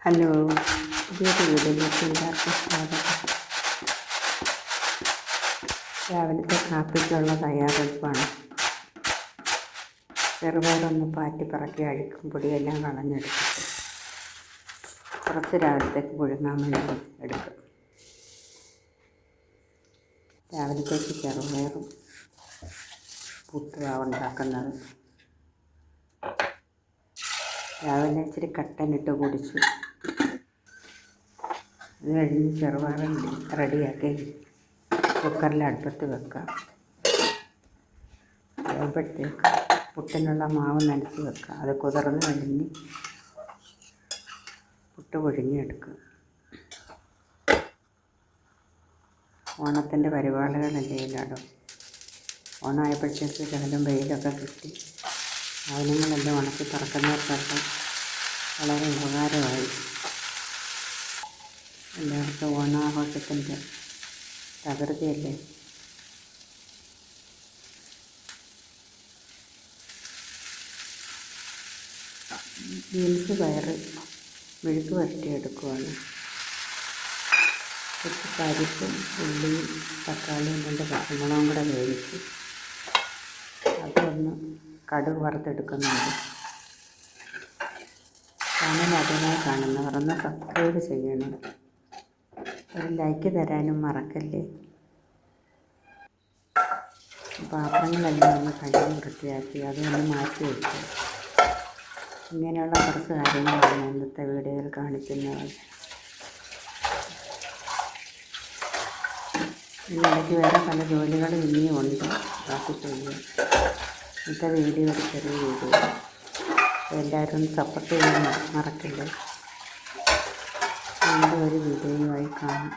Hello, പുതിയൊരു വീഡിയോയിലേക്ക് എല്ലാവർക്കും സ്വാഗതം. രാവിലത്തെ കാപ്പിക്കുള്ള തയ്യാറെടുപ്പാണ്. ചെറുപയറൊന്ന് പാറ്റി പറക്കി അഴുക്കും പൊടിയെല്ലാം കളഞ്ഞെടുക്കും. കുറച്ച് രാവിലത്തേക്ക് പുഴുങ്ങാൻ വേണ്ടി എടുക്കും. രാവിലത്തേക്ക് ചെറുപയറും പുട്ടുമാണ് ഉണ്ടാക്കുന്നത്. രാവിലെ ഇച്ചിരി കട്ടനിട്ട് കുടിച്ചു. അത് കഴിഞ്ഞ് ചെറുപയർ റെഡിയാക്കി കുക്കറിൽ അടുപ്പത്ത് വെക്കാം. ആകുമ്പോഴത്തേക്ക് പുട്ടിനുള്ള മാവ് നനച്ച് വെക്കാം. അത് കുതിർന്ന് കഴിഞ്ഞ് പുട്ട് പുഴുങ്ങിയെടുക്കും. ഓണത്തിൻ്റെ പരിപാടികളല്ലേ എല്ലായിടും. ഓണമായപ്പോഴത്തേക്ക് ശകലം വെയിലൊക്കെ കിട്ടി. സാധനങ്ങളെല്ലാം ഉണക്കി തുറക്കുന്നവർക്കൊക്കെ വളരെ ഉപകാരമായി. എല്ലാവർക്കും ഓണാഘോഷത്തിൻ്റെ തകൃതിയല്ലേ. ബീൻസ് പയർ മെഴുക്ക് പുരട്ടിയെടുക്കുവാണ്. കുറച്ച് പരിപ്പും ഉള്ളിയും തക്കാളിയും കൊണ്ട് പച്ചമുളകും കൂടെ വേവിച്ച് അതൊന്ന് കടുക് വറുത്തെടുക്കുന്നുണ്ട്. ചാനൽ ആദ്യമായി കാണുന്നവർ ഒന്ന് സബ്സ്ക്രൈബ് ചെയ്യണം. ഒരു ലൈക്ക് തരാനും മറക്കല്ലേ. പാത്രങ്ങളെല്ലാം ഒന്ന് കഴുകി വൃത്തിയാക്കി അതൊന്ന് മാറ്റി വയ്ക്കും. ഇങ്ങനെയുള്ള കുറച്ച് കാര്യങ്ങളാണ് ഇന്നത്തെ വീഡിയോയിൽ കാണിക്കുന്നത്. ഇതിനിടയ്ക്ക് വേറെ പല ജോലികളും ഇനിയും ഉണ്ട്, ബാക്കി ചെയ്യാം. ഇന്നത്തെ വീഡിയോ ഒരു ചെറിയ വീഡിയോ. എല്ലാവരും ഒന്ന് സപ്പോർട്ട് ചെയ്യാൻ മറക്കില്ല. വീണ്ടും ഒരു വീഡിയോയുമായി കാണാം.